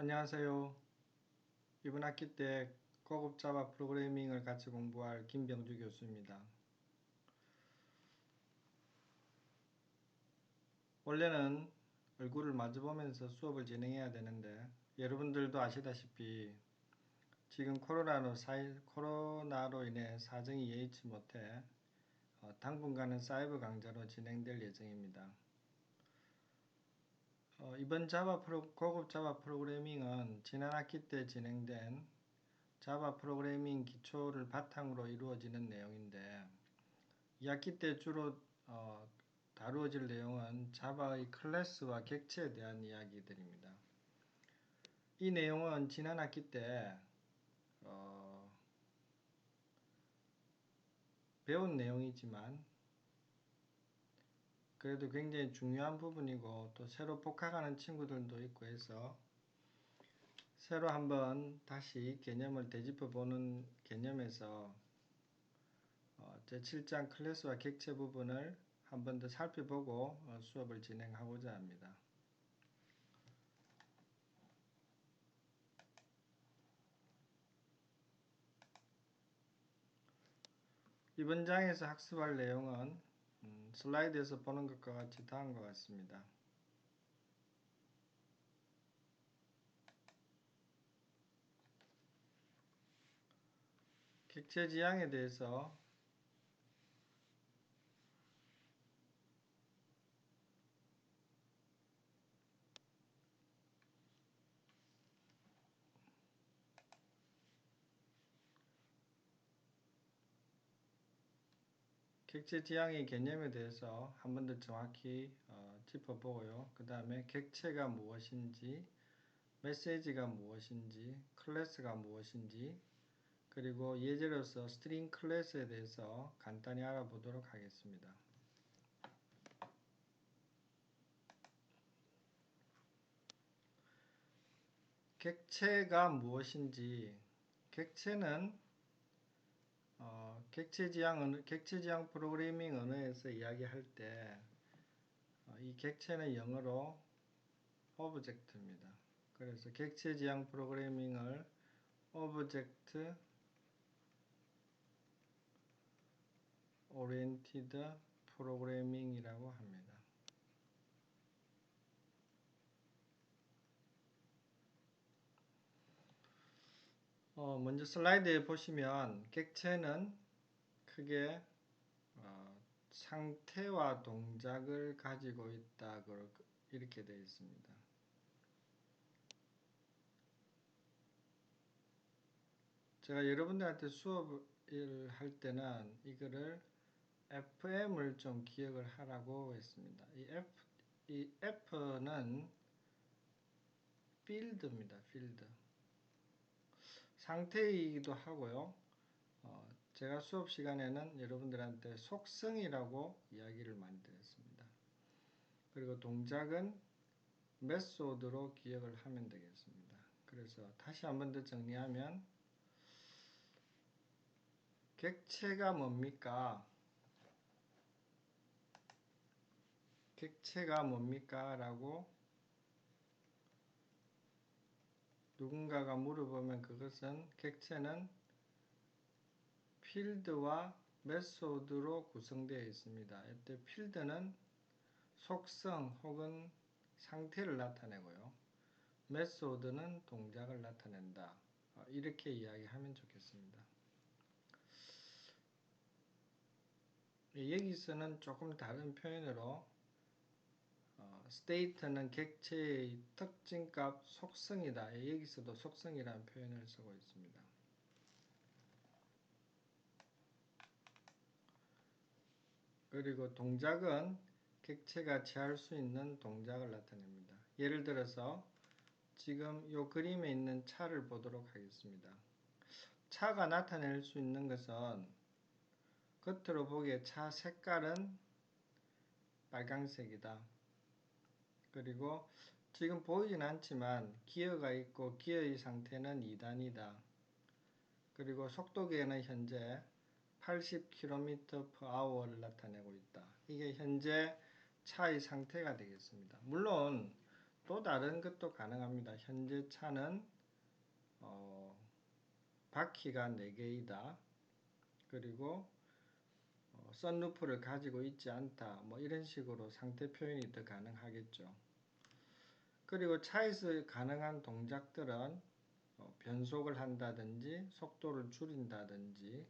안녕하세요. 이번 학기 때 고급 자바 프로그래밍을 같이 공부할 김병주 교수입니다. 원래는 얼굴을 마주보면서 수업을 진행해야 되는데 여러분들도 아시다시피 지금 코로나로 인해 사정이 여의치 못해 당분간은 사이버 강좌로 진행될 예정입니다. 이번 고급 자바 프로그래밍은 지난 학기 때 진행된 자바 프로그래밍 기초를 바탕으로 이루어지는 내용인데 이 학기 때 주로 다루어질 내용은 자바의 클래스와 객체에 대한 이야기들입니다. 이 내용은 지난 학기 때 배운 내용이지만 그래도 굉장히 중요한 부분이고 또 새로 복학하는 친구들도 있고 해서 새로 한번 다시 개념을 되짚어 보는 개념에서 제7장 클래스와 객체 부분을 한 번 더 살펴보고 수업을 진행하고자 합니다. 이번 장에서 학습할 내용은 슬라이드에서 보는 것과 같이 다음과 같습니다. 객체 지향에 대해서 객체 지향의 개념에 대해서 한 번 더 정확히 짚어보고요. 그 다음에 객체가 무엇인지, 메시지가 무엇인지, 클래스가 무엇인지, 그리고 예제로서 스트링 클래스에 대해서 간단히 알아보도록 하겠습니다. 객체가 무엇인지, 객체는 객체 지향 프로그래밍 언어에서 이야기할 때 이 객체는 영어로 오브젝트입니다. 그래서 객체 지향 프로그래밍을 오브젝트 오리엔티드 프로그래밍이라고 합니다. 먼저 슬라이드에 보시면 객체는 크게 상태와 동작을 가지고 있다 이렇게 되어 있습니다. 제가 여러분들한테 수업을 할 때는 이거를 FM을 좀 기억을 하라고 했습니다. 이 F는 필드입니다. 필드. 상태이기도 하고요. 제가 수업 시간에는 여러분들한테 속성이라고 이야기를 많이 드렸습니다. 그리고 동작은 메소드로 기억을 하면 되겠습니다. 그래서 다시 한 번 더 정리하면 객체가 뭡니까? 객체가 뭡니까? 라고 누군가가 물어보면 그것은 객체는 필드와 메소드로 구성되어 있습니다. 이때 필드는 속성 혹은 상태를 나타내고요. 메소드는 동작을 나타낸다. 이렇게 이야기하면 좋겠습니다. 여기서는 조금 다른 표현으로 state는 객체의 특징값 속성이다. 여기서도 속성이라는 표현을 쓰고 있습니다. 그리고 동작은 객체가 취할 수 있는 동작을 나타냅니다. 예를 들어서 지금 이 그림에 있는 차를 보도록 하겠습니다. 차가 나타낼 수 있는 것은 겉으로 보기에 차 색깔은 빨강색이다. 그리고 지금 보이진 않지만 기어가 있고 기어의 상태는 2단이다. 그리고 속도계는 현재 80km/h를 나타내고 있다. 이게 현재 차의 상태가 되겠습니다. 물론 또 다른 것도 가능합니다. 현재 차는 바퀴가 4개이다. 그리고 썬루프를 가지고 있지 않다. 뭐 이런 식으로 상태 표현이 더 가능하겠죠. 그리고 차에서 가능한 동작들은 변속을 한다든지 속도를 줄인다든지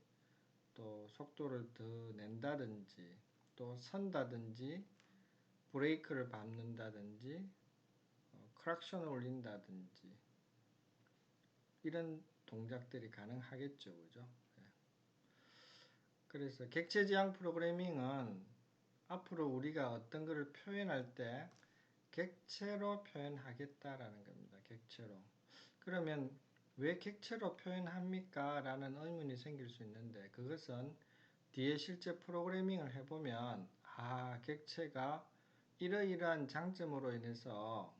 또 속도를 더 낸다든지 또 선다든지 브레이크를 밟는다든지 크락션을 올린다든지 이런 동작들이 가능하겠죠. 그죠? 그래서 객체지향 프로그래밍은 앞으로 우리가 어떤 것을 표현할 때 객체로 표현하겠다라는 겁니다. 객체로. 그러면 왜 객체로 표현합니까? 라는 의문이 생길 수 있는데 그것은 뒤에 실제 프로그래밍을 해보면 객체가 이러이러한 장점으로 인해서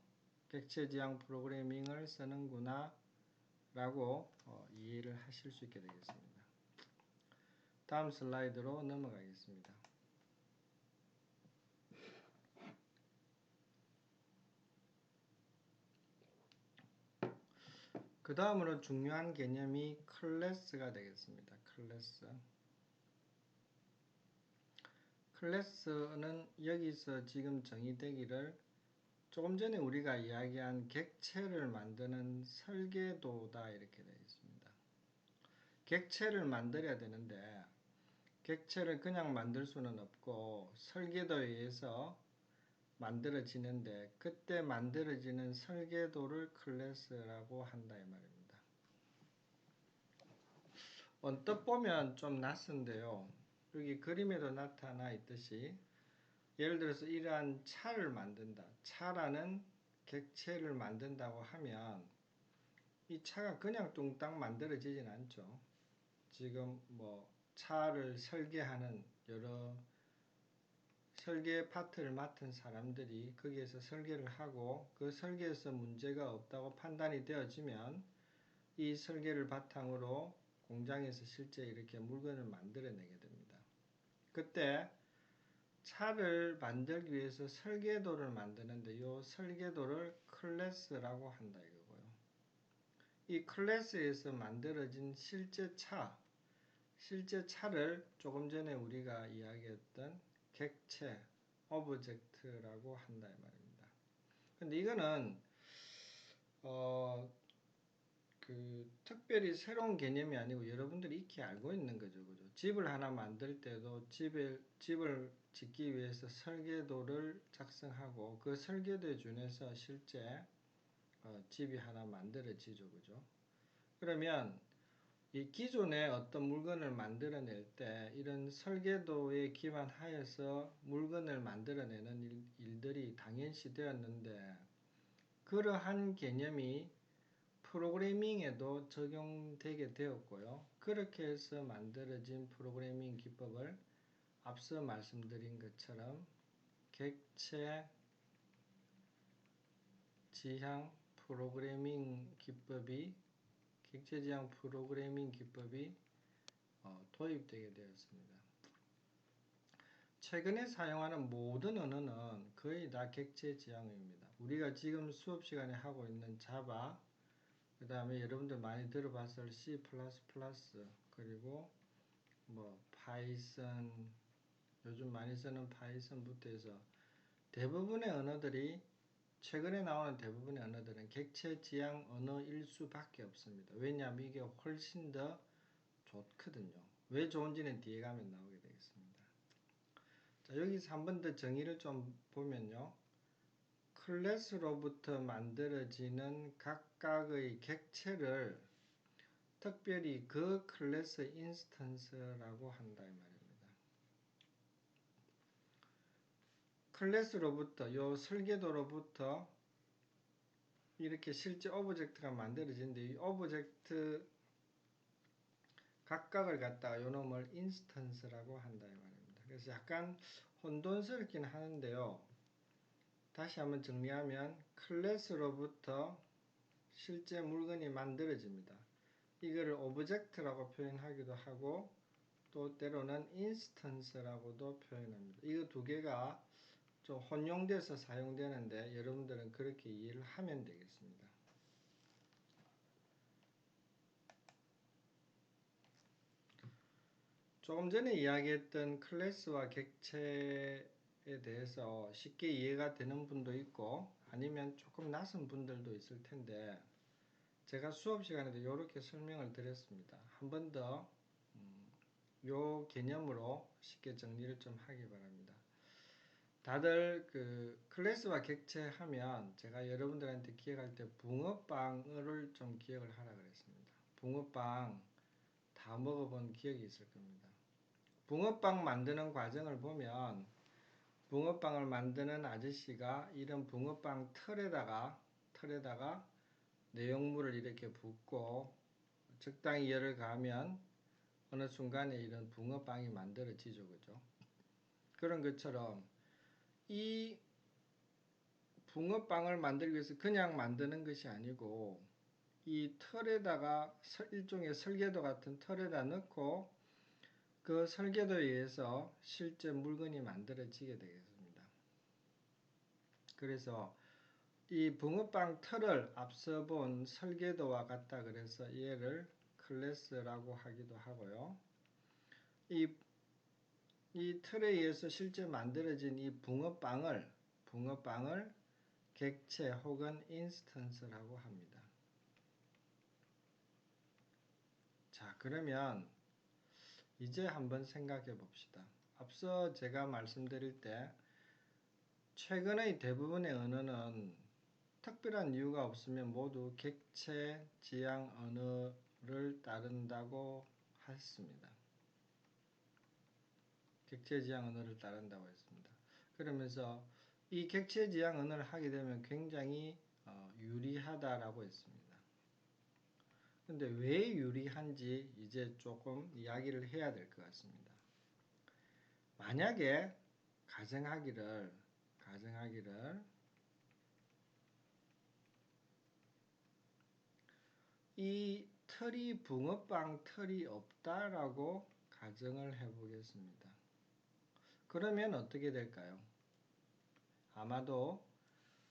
객체지향 프로그래밍을 쓰는구나 라고 이해를 하실 수 있게 되겠습니다. 다음 슬라이드로 넘어가겠습니다. 그 다음으로 중요한 개념이 클래스가 되겠습니다. 클래스는 여기서 지금 정의되기를 조금 전에 우리가 이야기한 객체를 만드는 설계도다 이렇게 되어 있습니다. 객체를 만들어야 되는데 객체를 그냥 만들 수는 없고 설계도에 의해서 만들어지는데 그때 만들어지는 설계도를 클래스라고 한다 이 말입니다. 언뜻 보면 좀 낯선데요. 여기 그림에도 나타나 있듯이 예를 들어서 이러한 차를 만든다. 차라는 객체를 만든다고 하면 이 차가 그냥 뚱땅 만들어지진 않죠. 지금 뭐 차를 설계하는 여러 설계 파트를 맡은 사람들이 거기에서 설계를 하고 그 설계에서 문제가 없다고 판단이 되어지면 이 설계를 바탕으로 공장에서 실제 이렇게 물건을 만들어내게 됩니다. 그때 차를 만들기 위해서 설계도를 만드는데 이 설계도를 클래스라고 한다 이거고요. 이 클래스에서 만들어진 실제 차를 조금 전에 우리가 이야기했던 객체, 오브젝트라고 한다 이 말입니다. 근데 이거는 특별히 새로운 개념이 아니고 여러분들이 익히 알고 있는 거죠. 그죠? 집을 하나 만들 때도 집을 짓기 위해서 설계도를 작성하고 그 설계도에 준해서 실제 집이 하나 만들어지죠. 그죠? 그러면 이 기존에 어떤 물건을 만들어낼 때 이런 설계도에 기반하여서 물건을 만들어내는 일들이 당연시 되었는데 그러한 개념이 프로그래밍에도 적용되게 되었고요. 그렇게 해서 만들어진 프로그래밍 기법을 앞서 말씀드린 것처럼 객체 지향 프로그래밍 기법이 도입되게 되었습니다. 최근에 사용하는 모든 언어는 거의 다 객체 지향입니다. 우리가 지금 수업 시간에 하고 있는 자바, 그 다음에 여러분들 많이 들어봤을 C++, 그리고 뭐 파이썬, 요즘 많이 쓰는 파이썬부터 해서 대부분의 언어들이 최근에 나오는 대부분의 언어들은 객체 지향 언어일 수밖에 없습니다. 왜냐하면 이게 훨씬 더 좋거든요. 왜 좋은지는 뒤에 가면 나오게 되겠습니다. 자, 여기서 한 번 더 정의를 좀 보면요. 클래스로부터 만들어지는 각각의 객체를 특별히 그 클래스 인스턴스라고 한다 이 말입니다. 클래스로부터 요 설계도로부터 이렇게 실제 오브젝트가 만들어지는데 이 오브젝트 각각을 갖다가 요 놈을 인스턴스라고 한다 이 말입니다. 그래서 약간 혼돈스럽긴 하는데요. 다시 한번 정리하면 클래스로부터 실제 물건이 만들어집니다. 이거를 오브젝트라고 표현하기도 하고 또 때로는 인스턴스라고도 표현합니다. 이 두 개가 좀 혼용돼서 사용되는데 여러분들은 그렇게 이해를 하면 되겠습니다. 조금 전에 이야기했던 클래스와 객체에 대해서 쉽게 이해가 되는 분도 있고 아니면 조금 낯선 분들도 있을 텐데 제가 수업 시간에도 이렇게 설명을 드렸습니다. 한 번 더 요 개념으로 쉽게 정리를 좀 하기 바랍니다. 다들 그 클래스와 객체 하면 제가 여러분들한테 기억할 때 붕어빵을 좀 기억을 하라 그랬습니다. 붕어빵 다 먹어본 기억이 있을 겁니다. 붕어빵 만드는 과정을 보면 붕어빵을 만드는 아저씨가 이런 붕어빵 틀에다가 내용물을 이렇게 붓고 적당히 열을 가하면 어느 순간에 이런 붕어빵이 만들어지죠. 그죠? 그런 것처럼 이 붕어빵을 만들기 위해서 그냥 만드는 것이 아니고 이 틀에다가 일종의 설계도 같은 틀에다 넣고 그 설계도에 의해서 실제 물건이 만들어지게 되겠습니다. 그래서 이 붕어빵 틀을 앞서 본 설계도와 같다 그래서 얘를 클래스라고 하기도 하고요. 이 틀에 의해서 실제 만들어진 이 붕어빵을 객체 혹은 인스턴스라고 합니다. 자, 그러면 이제 한번 생각해 봅시다. 앞서 제가 말씀드릴 때 최근의 대부분의 언어는 특별한 이유가 없으면 모두 객체 지향 언어를 따른다고 했습니다. 객체 지향 언어를 따른다고 했습니다. 그러면서 이 객체 지향 언어를 하게 되면 굉장히 유리하다라고 했습니다. 근데 왜 유리한지 이제 조금 이야기를 해야 될 것 같습니다. 만약에 가정하기를 이 틀이 붕어빵 틀이 없다라고 가정을 해보겠습니다. 그러면 어떻게 될까요? 아마도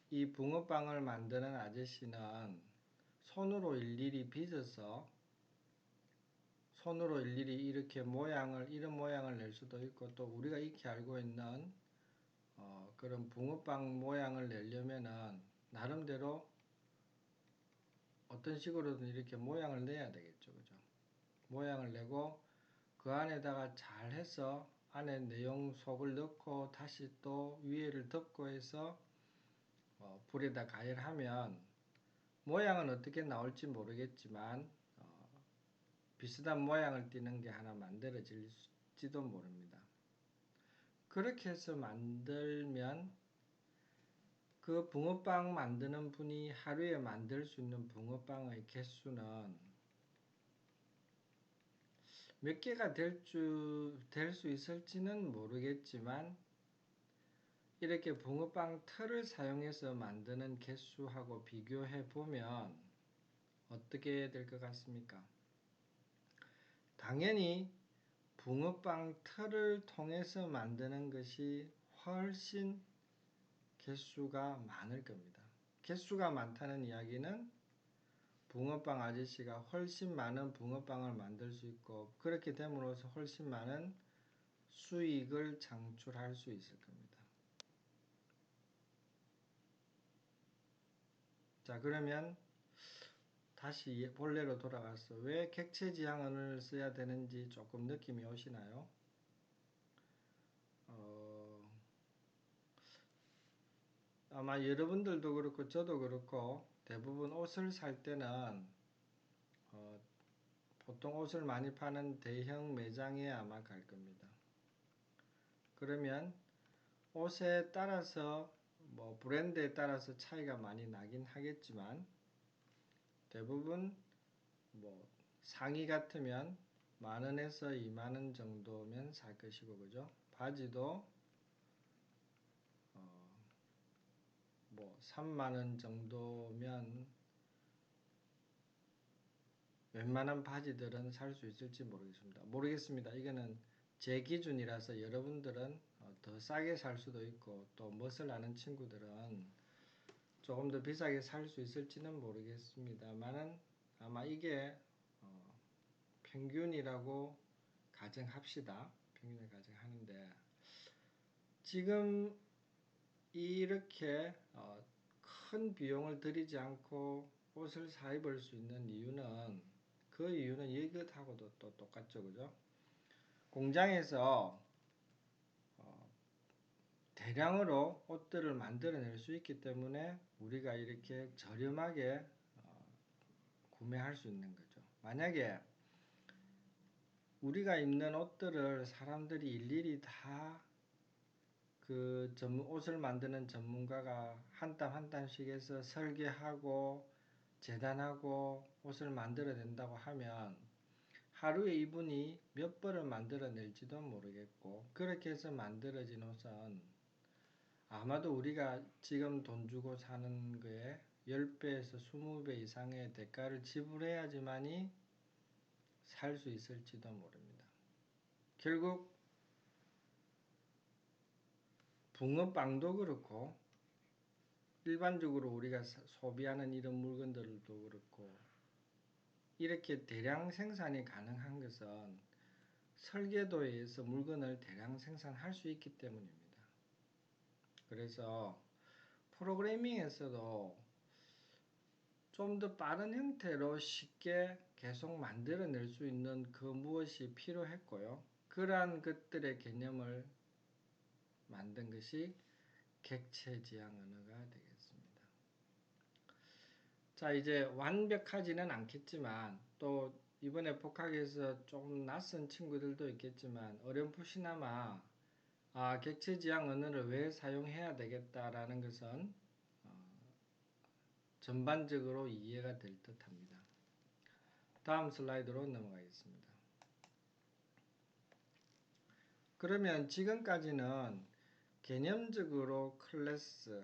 이 붕어빵을 만드는 아저씨는 손으로 일일이 빚어서 손으로 일일이 이렇게 이런 모양을 낼 수도 있고 또 우리가 익히 알고 있는 그런 붕어빵 모양을 내려면은 나름대로 어떤 식으로든 이렇게 모양을 내야 되겠죠. 그죠? 모양을 내고 그 안에다가 잘 해서 안에 내용 속을 넣고 다시 또 위에를 덮고 해서 불에다 가열하면 모양은 어떻게 나올지 모르겠지만 비슷한 모양을 띠는 게 하나 만들어질지도 모릅니다. 그렇게 해서 만들면 그 붕어빵 만드는 분이 하루에 만들 수 있는 붕어빵의 개수는 몇 개가 될 수 있을지는 모르겠지만 이렇게 붕어빵 틀을 사용해서 만드는 개수하고 비교해 보면 어떻게 될 것 같습니까? 당연히 붕어빵 틀을 통해서 만드는 것이 훨씬 개수가 많을 겁니다. 개수가 많다는 이야기는 붕어빵 아저씨가 훨씬 많은 붕어빵을 만들 수 있고 그렇게 됨으로써 훨씬 많은 수익을 창출할 수 있을 겁니다. 자, 그러면 다시 본래로 돌아가서 왜 객체 지향언을 써야 되는지 조금 느낌이 오시나요? 아마 여러분들도 그렇고 저도 그렇고 대부분 옷을 살 때는 보통 옷을 많이 파는 대형 매장에 아마 갈 겁니다. 그러면 옷에 따라서 브랜드에 따라서 차이가 많이 나긴 하겠지만 대부분 상의 같으면 10,000원에서 20,000원 정도면 살 것이고 그죠? 바지도 30,000원 정도면 웬만한 바지들은 살 수 있을지 모르겠습니다. 이거는 제 기준이라서 여러분들은 더 싸게 살 수도 있고 또 멋을 아는 친구들은 조금 더 비싸게 살 수 있을지는 모르겠습니다만은 아마 이게 평균이라고 가정합시다. 평균을 가정하는데 지금 이렇게 큰 비용을 들이지 않고 옷을 사 입을 수 있는 이유는 그 이유는 이것하고도 또 똑같죠. 그죠? 공장에서 대량으로 옷들을 만들어낼 수 있기 때문에 우리가 이렇게 저렴하게 구매할 수 있는 거죠. 만약에 우리가 입는 옷들을 사람들이 일일이 다 그 옷을 만드는 전문가가 한 땀 한 땀씩 해서 설계하고 재단하고 옷을 만들어낸다고 하면 하루에 이분이 몇 벌을 만들어낼지도 모르겠고 그렇게 해서 만들어진 옷은 아마도 우리가 지금 돈 주고 사는 거에 10배에서 20배 이상의 대가를 지불해야지만이 살 수 있을지도 모릅니다. 결국 붕어빵도 그렇고 일반적으로 우리가 소비하는 이런 물건들도 그렇고 이렇게 대량 생산이 가능한 것은 설계도에 의해서 물건을 대량 생산할 수 있기 때문입니다. 그래서 프로그래밍에서도 좀 더 빠른 형태로 쉽게 계속 만들어낼 수 있는 그 무엇이 필요했고요. 그러한 것들의 개념을 만든 것이 객체지향 언어가 되겠습니다. 자, 이제 완벽하지는 않겠지만 또 이번에 복학해서 조금 낯선 친구들도 있겠지만 어렴풋이나마 객체지향 언어를 왜 사용해야 되겠다라는 것은 전반적으로 이해가 될 듯합니다. 다음 슬라이드로 넘어가겠습니다. 그러면 지금까지는 개념적으로 클래스,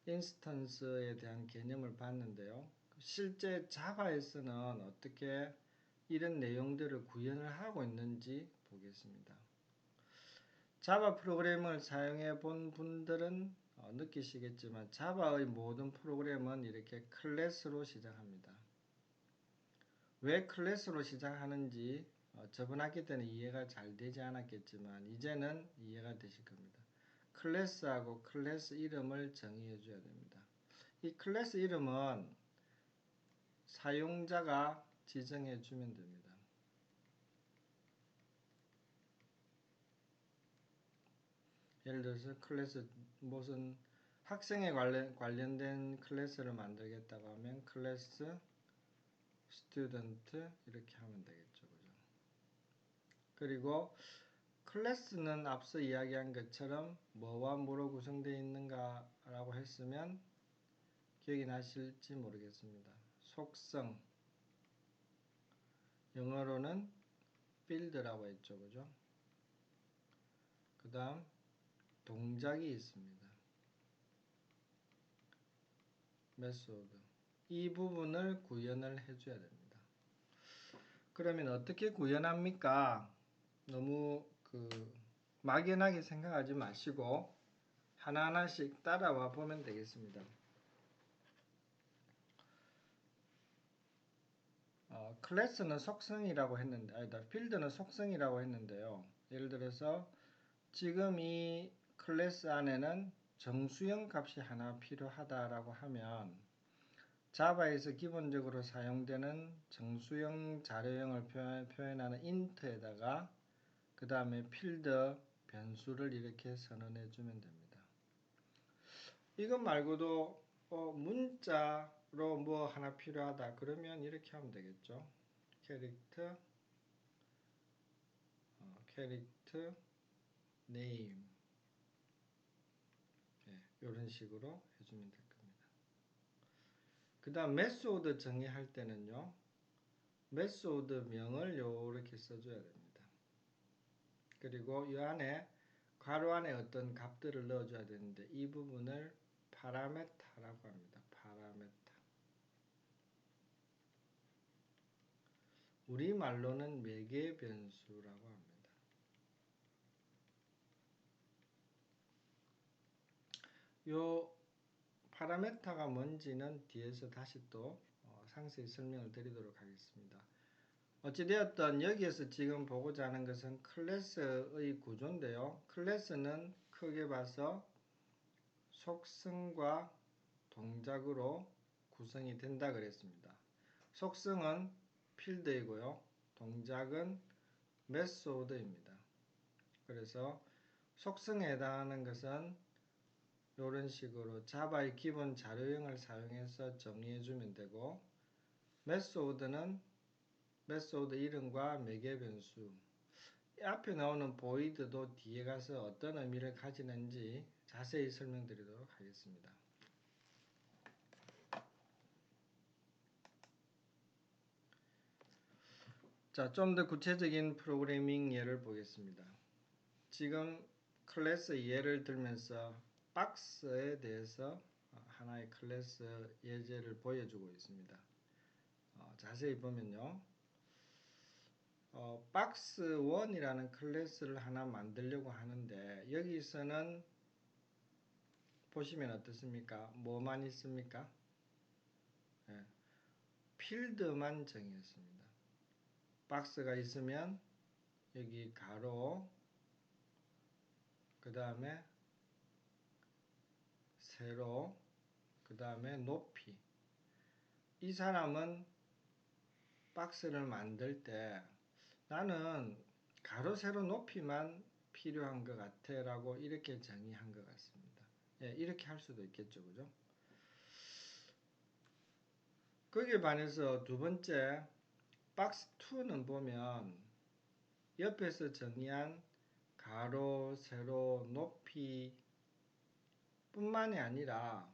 인스턴스에 대한 개념을 봤는데요. 실제 자바에서는 어떻게 이런 내용들을 구현을 하고 있는지 보겠습니다. 자바 프로그램을 사용해 본 분들은 느끼시겠지만 자바의 모든 프로그램은 이렇게 클래스로 시작합니다. 왜 클래스로 시작하는지 저번 학기 때는 이해가 잘 되지 않았겠지만 이제는 이해가 되실 겁니다. 클래스하고 클래스 이름을 정의해 줘야 됩니다. 이 클래스 이름은 사용자가 지정해 주면 됩니다. 예를 들어서 클래스 무슨 학생에 관련된 클래스를 만들겠다고 하면 클래스 스튜던트 이렇게 하면 되겠죠. 그죠? 그리고 클래스는 앞서 이야기한 것처럼 뭐와 뭐로 구성되어 있는가 라고 했으면 기억이 나실지 모르겠습니다. 속성, 영어로는 field라고 했죠. 그죠? 그 다음 동작이 있습니다. method. 이 부분을 구현을 해줘야 됩니다. 그러면 어떻게 구현합니까? 너무 막연하게 생각하지 마시고 하나하나씩 따라와 보면 되겠습니다. 클래스는 속성이라고 했는데, 필드는 속성이라고 했는데요. 예를 들어서 지금 이 클래스 안에는 정수형 값이 하나 필요하다라고 하면 자바에서 기본적으로 사용되는 정수형 자료형을 표현하는 int에다가 그 다음에 필드 변수를 이렇게 선언해 주면 됩니다. 이것 말고도 문자로 뭐 하나 필요하다 그러면 이렇게 하면 되겠죠. 캐릭터 네임 이런 식으로 해주면 될 겁니다. 그 다음 메소드 정의할 때는요. 메소드 명을 이렇게 써줘야 됩니다. 그리고 이 안에 괄호 안에 어떤 값들을 넣어줘야 되는데 이 부분을 파라메타라고 합니다. 파라메타. 우리말로는 매개 변수라고 합니다. 요 파라메타가 뭔지는 뒤에서 다시 또 상세히 설명을 드리도록 하겠습니다. 어찌되었든 여기에서 지금 보고자 하는 것은 클래스의 구조인데요. 클래스는 크게 봐서 속성과 동작으로 구성이 된다 그랬습니다. 속성은 필드이고요. 동작은 메소드입니다. 그래서 속성에 해당하는 것은 이런 식으로 자바의 기본 자료형을 사용해서 정리해주면 되고, 메소드는 메소드 이름과 매개 변수, 앞에 나오는 void도 뒤에 가서 어떤 의미를 가지는지 자세히 설명드리도록 하겠습니다. 자, 좀 더 구체적인 프로그래밍 예를 보겠습니다. 지금 클래스 예를 들면서 박스에 대해서 하나의 클래스 예제를 보여주고 있습니다. 자세히 보면요. 박스1이라는 클래스를 하나 만들려고 하는데 여기서는 보시면 어떻습니까? 뭐만 있습니까? 네, 필드만 정했습니다. 박스가 있으면 여기 가로, 그 다음에 세로, 그 다음에 높이. 이 사람은 박스를 만들 때 나는 가로, 세로, 높이만 필요한 것 같아 라고 이렇게 정의한 것 같습니다. 예, 이렇게 할 수도 있겠죠. 그죠? 거기에 반해서 두 번째 박스2는 보면 옆에서 정의한 가로, 세로, 높이 뿐만이 아니라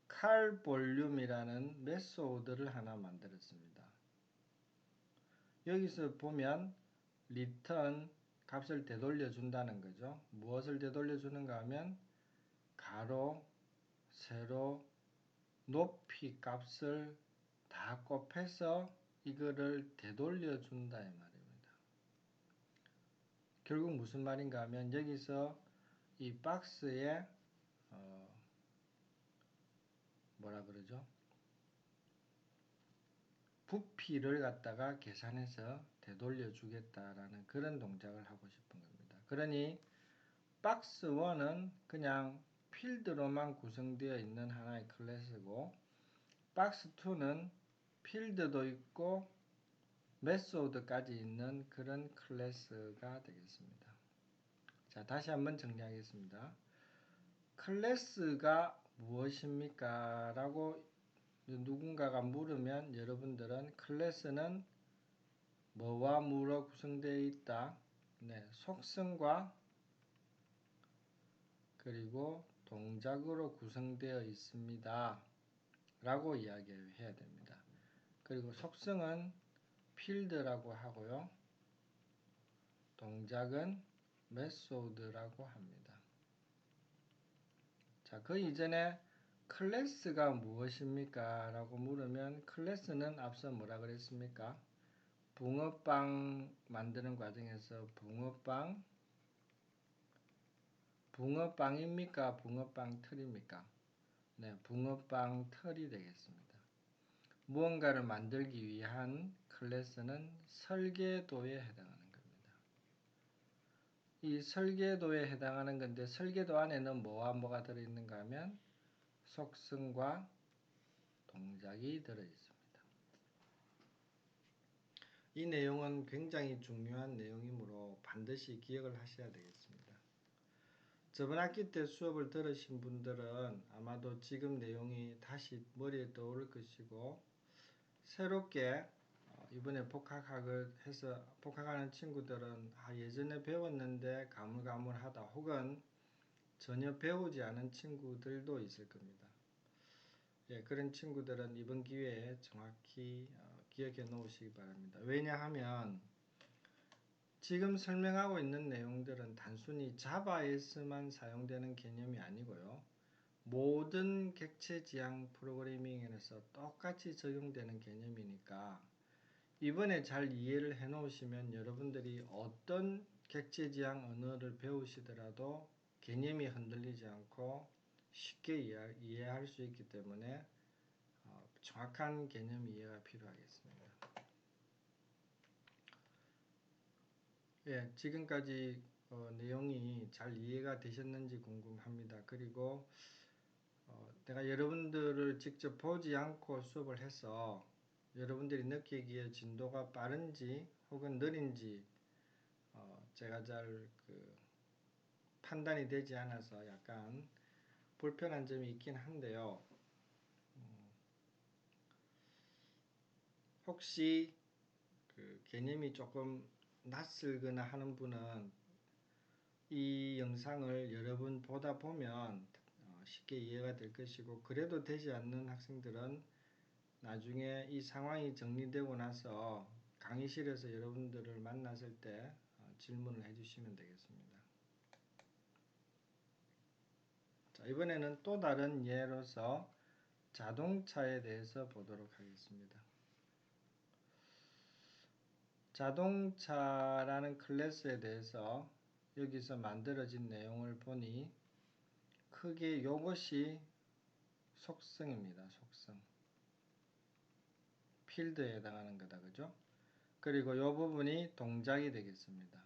칼 볼륨이라는 메소드를 하나 만들었습니다. 여기서 보면 return 값을 되돌려 준다는 거죠. 무엇을 되돌려 주는가 하면 가로, 세로, 높이 값을 다 곱해서 이거를 되돌려 준다 이 말입니다. 결국 무슨 말인가 하면 여기서 이 박스에 뭐라 그러죠? 부피를 갖다가 계산해서 되돌려 주겠다라는 그런 동작을 하고 싶은 겁니다. 그러니 박스 1은 그냥 필드로만 구성되어 있는 하나의 클래스고, 박스 2는 필드도 있고 메소드까지 있는 그런 클래스가 되겠습니다. 자, 다시 한번 정리하겠습니다. 클래스가 무엇입니까? 라고 누군가가 물으면 여러분들은 클래스는 뭐와 뭐로 구성되어 있다? 네, 속성과 그리고 동작으로 구성되어 있습니다. 라고 이야기해야 됩니다. 그리고 속성은 필드라고 하고요. 동작은 메소드라고 합니다. 자, 그 이전에 클래스가 무엇입니까? 라고 물으면 클래스는 앞서 뭐라 그랬습니까? 붕어빵 만드는 과정에서 붕어빵입니까? 붕어빵 틀입니까? 네, 붕어빵 틀이 되겠습니다. 무언가를 만들기 위한 클래스는 설계도에 해당하는 겁니다. 이 설계도에 해당하는 건데 설계도 안에는 뭐와 뭐가 들어있는가 하면 속성과 동작이 들어있습니다. 이 내용은 굉장히 중요한 내용이므로 반드시 기억을 하셔야 되겠습니다. 저번 학기 때 수업을 들으신 분들은 아마도 지금 내용이 다시 머리에 떠오를 것이고, 새롭게 이번에 복학학을 해서 복학하는 친구들은 예전에 배웠는데 가물가물하다 혹은 전혀 배우지 않은 친구들도 있을 겁니다. 예, 그런 친구들은 이번 기회에 정확히 기억해 놓으시기 바랍니다. 왜냐하면 지금 설명하고 있는 내용들은 단순히 자바에서만 사용되는 개념이 아니고요. 모든 객체 지향 프로그래밍에서 똑같이 적용되는 개념이니까 이번에 잘 이해를 해 놓으시면 여러분들이 어떤 객체 지향 언어를 배우시더라도 개념이 흔들리지 않고 쉽게 이해할 수 있기 때문에 정확한 개념 이해가 필요하겠습니다. 예, 지금까지 내용이 잘 이해가 되셨는지 궁금합니다. 그리고 내가 여러분들을 직접 보지 않고 수업을 해서 여러분들이 느끼기에 진도가 빠른지 혹은 느린지 제가 잘 판단이 되지 않아서 약간 불편한 점이 있긴 한데요. 혹시 개념이 조금 낯설거나 하는 분은 이 영상을 여러 번 보다 보면 쉽게 이해가 될 것이고, 그래도 되지 않는 학생들은 나중에 이 상황이 정리되고 나서 강의실에서 여러분들을 만났을 때 질문을 해주시면 되겠습니다. 자, 이번에는 또 다른 예로서 자동차에 대해서 보도록 하겠습니다. 자동차라는 클래스에 대해서 여기서 만들어진 내용을 보니 크게 이것이 속성입니다. 속성. 필드에 해당하는 거다. 그죠? 그리고 이 부분이 동작이 되겠습니다.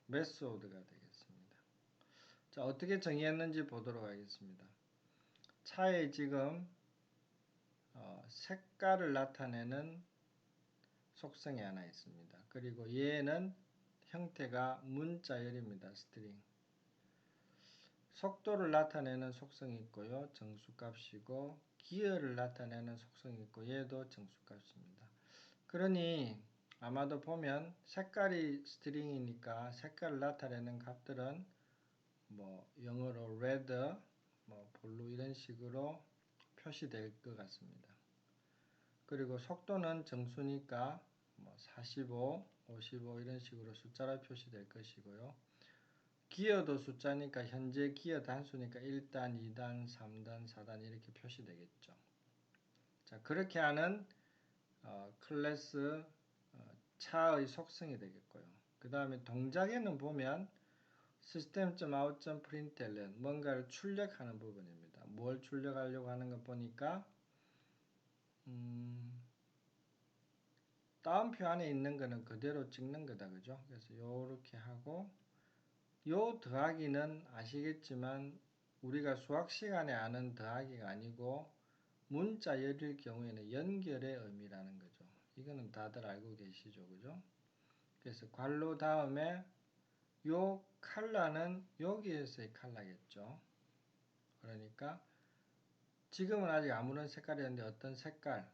메소드가 되겠습니다. 자, 어떻게 정의했는지 보도록 하겠습니다. 차에 지금 색깔을 나타내는 속성이 하나 있습니다. 그리고 얘는 형태가 문자열입니다. 스트링. 속도를 나타내는 속성이 있고요. 정수값이고, 기어를 나타내는 속성이 있고, 얘도 정수값입니다. 그러니 아마도 보면 색깔이 스트링이니까 색깔을 나타내는 값들은 뭐 영어로 red, 뭐 블루 이런 식으로 표시될 것 같습니다. 그리고 속도는 정수니까 뭐 45, 55 이런 식으로 숫자로 표시될 것이고요. 기어도 숫자니까 현재 기어 단수니까 1단, 2단, 3단, 4단 이렇게 표시되겠죠. 자, 그렇게 하는 클래스 차의 속성이 되겠고요. 그 다음에 동작에는 보면 system.out.println 뭔가를 출력하는 부분입니다. 뭘 출력하려고 하는 거 보니까 다운표 안에 있는 거는 그대로 찍는 거다. 그죠? 그래서 요렇게 하고, 요 더하기는 아시겠지만 우리가 수학 시간에 아는 더하기가 아니고 문자열일 경우에는 연결의 의미라는 거죠. 이거는 다들 알고 계시죠? 그죠? 그래서 괄호 다음에 요 컬러는 여기에서의 컬러겠죠. 그러니까 지금은 아직 아무런 색깔이었는데 어떤 색깔,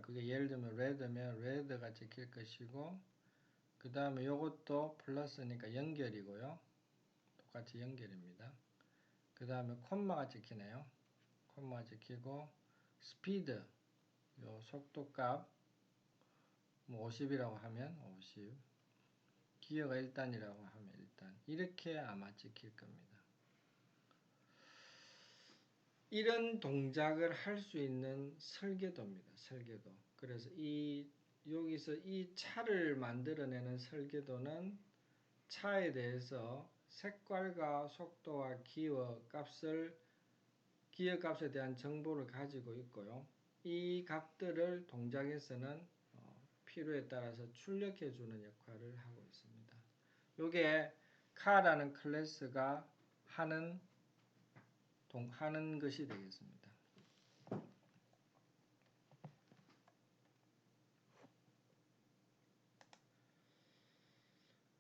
그게 예를 들면 red면 red가 찍힐 것이고, 그 다음에 요것도 플러스니까 연결이고요. 똑같이 연결입니다. 그 다음에 콤마가 찍히네요. 콤마가 찍히고, 스피드, 요 속도값, 뭐 50이라고 하면 50, 기어가 1단이라고 하면 1단, 이렇게 아마 찍힐 겁니다. 이런 동작을 할 수 있는 설계도입니다. 설계도. 그래서 여기서 이 차를 만들어내는 설계도는 차에 대해서 색깔과 속도와 기어 값에 대한 정보를 가지고 있고요. 이 값들을 동작에서는 필요에 따라서 출력해 주는 역할을 하고 있습니다. 요게 카라는 클래스가 하는 것이 되겠습니다.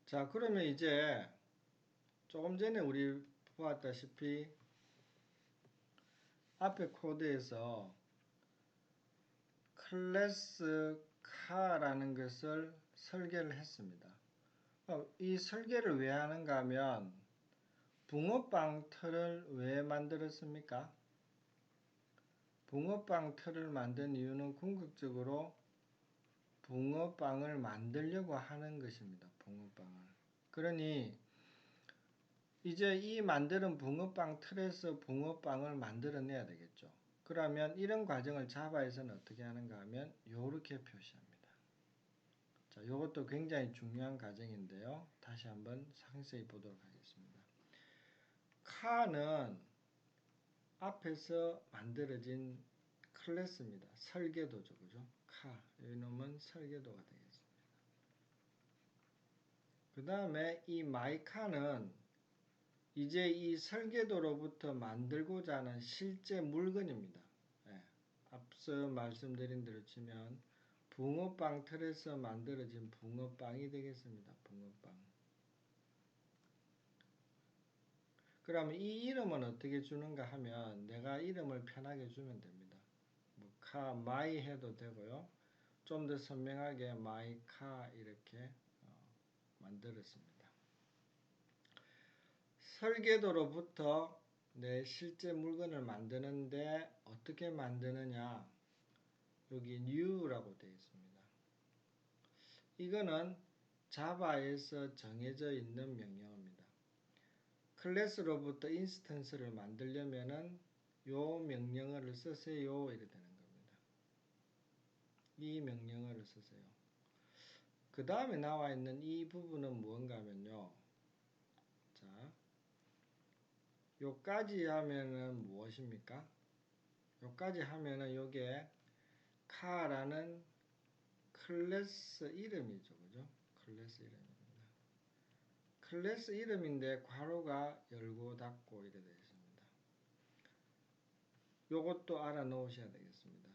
자, 그러면 이제 조금 전에 우리 보았다시피 앞에 코드에서 클래스 카라는 것을 설계를 했습니다. 이 설계를 왜 하는가 하면 붕어빵 틀을 왜 만들었습니까? 붕어빵 틀을 만든 이유는 궁극적으로 붕어빵을 만들려고 하는 것입니다. 붕어빵을. 그러니 이제 이 만드는 붕어빵 틀에서 붕어빵을 만들어내야 되겠죠. 그러면 이런 과정을 자바에서는 어떻게 하는가 하면 이렇게 표시합니다. 자, 이것도 굉장히 중요한 과정인데요. 다시 한번 상세히 보도록 하겠습니다. 카는 앞에서 만들어진 클래스입니다. 설계도죠, 그죠? 카, 이놈은 설계도가 되겠습니다. 그 다음에 이 마이카는 이제 이 설계도로부터 만들고자 하는 실제 물건입니다. 예, 앞서 말씀드린 대로 치면 붕어빵 틀에서 만들어진 붕어빵이 되겠습니다. 붕어빵. 그러면 이 이름은 어떻게 주는가 하면 내가 이름을 편하게 주면 됩니다. 뭐 마이 해도 되고요. 좀 더 선명하게 마이카 이렇게 만들었습니다. 설계도로부터 내 실제 물건을 만드는데 어떻게 만드느냐, 여기 new라고 되어 있습니다. 이거는 자바에서 정해져 있는 명령어입니다. 클래스로부터 인스턴스를 만들려면은 요 명령어를 쓰세요 이렇게 되는 겁니다. 이 명령어를 쓰세요. 그 다음에 나와 있는 이 부분은 무언가 하면요. 자, 요까지 하면은 무엇입니까? 요까지 하면은 요게 카라는 클래스 이름이죠. 그죠? 클래스 이름입니다. 클래스 이름인데 괄호가 열고 닫고 이래 되어 있습니다. 요것도 알아 놓으셔야 되겠습니다.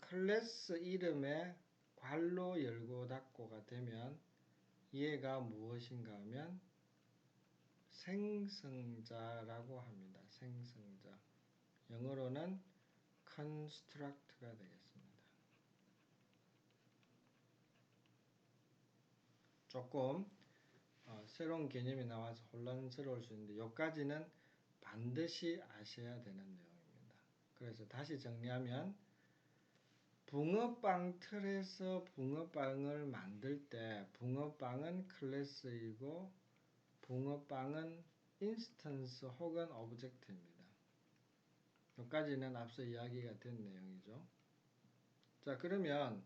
클래스 이름에 괄호 열고 닫고가 되면 얘가 무엇인가 하면 생성자라고 합니다. 생성자. 영어로는 construct가 되겠습니다. 조금 새로운 개념이 나와서 혼란스러울 수 있는데 여기까지는 반드시 아셔야 되는 내용입니다. 그래서 다시 정리하면 붕어빵 틀에서 붕어빵을 만들 때 붕어빵은 클래스이고 붕어빵은 인스턴스 혹은 오브젝트입니다. 여기까지는 앞서 이야기가 된 내용이죠. 자, 그러면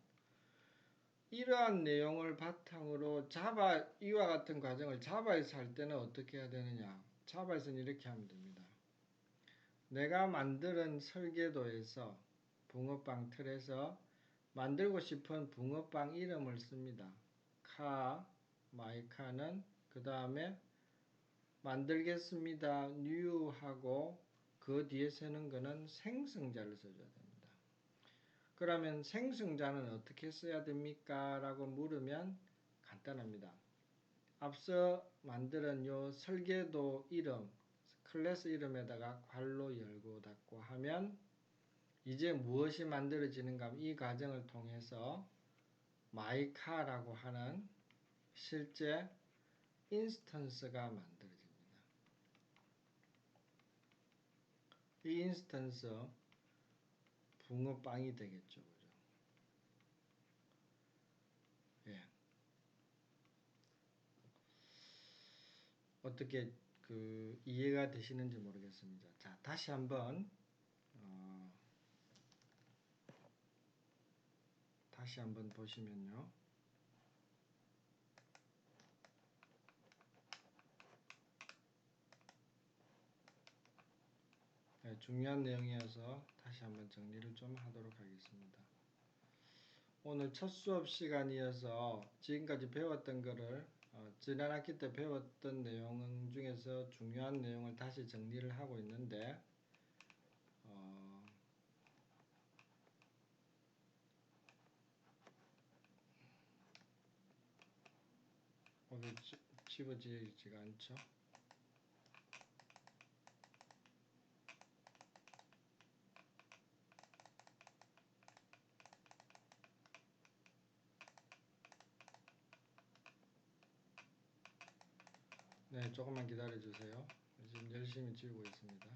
이러한 내용을 바탕으로 자바, 이와 같은 과정을 자바에서 할 때는 어떻게 해야 되느냐? 자바에서는 이렇게 하면 됩니다. 내가 만드는 설계도에서 붕어빵 틀에서 만들고 싶은 붕어빵 이름을 씁니다. 마이카는 그 다음에 만들겠습니다. new 하고 그 뒤에 쓰는 거는 생성자를 써줘야 됩니다. 그러면 생성자는 어떻게 써야 됩니까? 라고 물으면 간단합니다. 앞서 만드는 요 설계도 이름, 클래스 이름에다가 괄호 열고 닫고 하면 이제 무엇이 만들어지는가 하면 이 과정을 통해서 마이카라고 하는 실제 인스턴스가 만들어집니다. 이 인스턴스 붕어빵이 되겠죠. 그죠? 예. 어떻게 이해가 되시는지 모르겠습니다. 자, 다시 한번 보시면요. 네, 중요한 내용이어서 다시 한번 정리를 좀 하도록 하겠습니다. 오늘 첫 수업 시간이어서 지금까지 배웠던 거를 지난 학기 때 배웠던 내용 중에서 중요한 내용을 다시 정리를 하고 있는데 오늘 집어지지가 않죠. 네, 조금만 기다려 주세요. 지금 열심히 지우고 있습니다.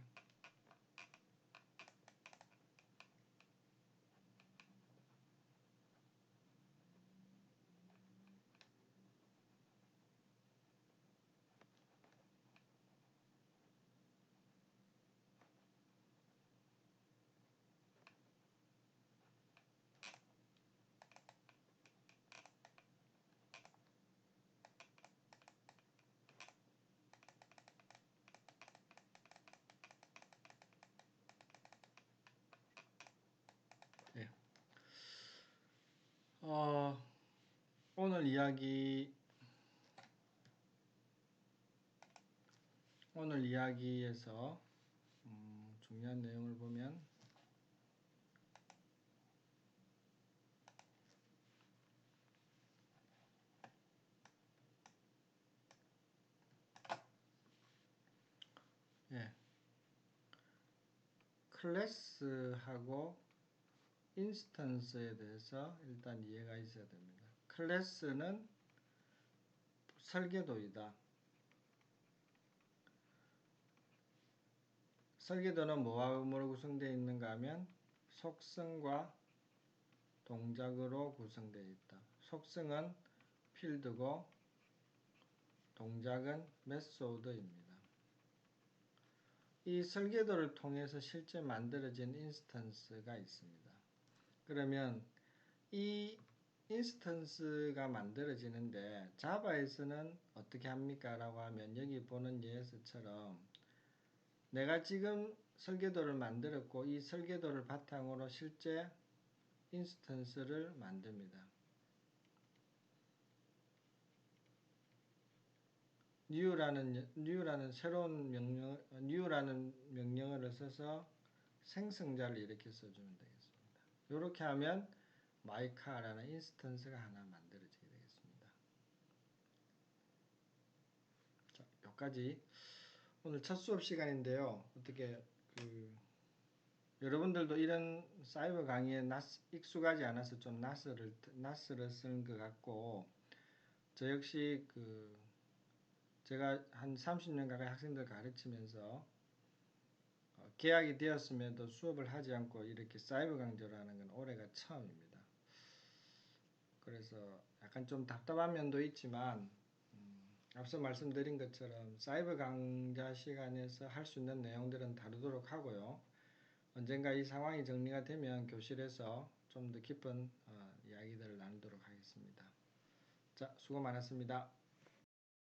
오늘 이야기에서 중요한 내용을 보면 예, 클래스하고 인스턴스에 대해서 일단 이해가 있어야 됩니다. 클래스는 설계도이다. 설계도는 뭐로 구성되어 있는가 하면 속성과 동작으로 구성되어 있다. 속성은 필드고 동작은 메소드입니다. 이 설계도를 통해서 실제 만들어진 인스턴스가 있습니다. 그러면 이 인스턴스가 만들어지는데 자바에서는 어떻게 합니까? 라고 하면 여기 보는 예에서처럼 내가 지금 설계도를 만들었고 이 설계도를 바탕으로 실제 인스턴스를 만듭니다. new라는 새로운 명령어를 써서 생성자를 이렇게 써주면 되겠습니다. 이렇게 하면 mycar라는 인스턴스가 하나 만들어지게 되겠습니다. 자, 여기까지 오늘 첫 수업 시간인데요. 어떻게 여러분들도 이런 사이버 강의에 익숙하지 않아서 좀 낯설을 쓰는 것 같고 저 역시 제가 한 30년 가까이 학생들 가르치면서 계약이 되었음에도 수업을 하지 않고 이렇게 사이버 강좌를 하는 건 올해가 처음입니다. 그래서 약간 좀 답답한 면도 있지만 앞서 말씀드린 것처럼 사이버 강좌 시간에서 할 수 있는 내용들은 다루도록 하고요. 언젠가 이 상황이 정리가 되면 교실에서 좀 더 깊은 이야기들을 나누도록 하겠습니다. 자, 수고 많았습니다.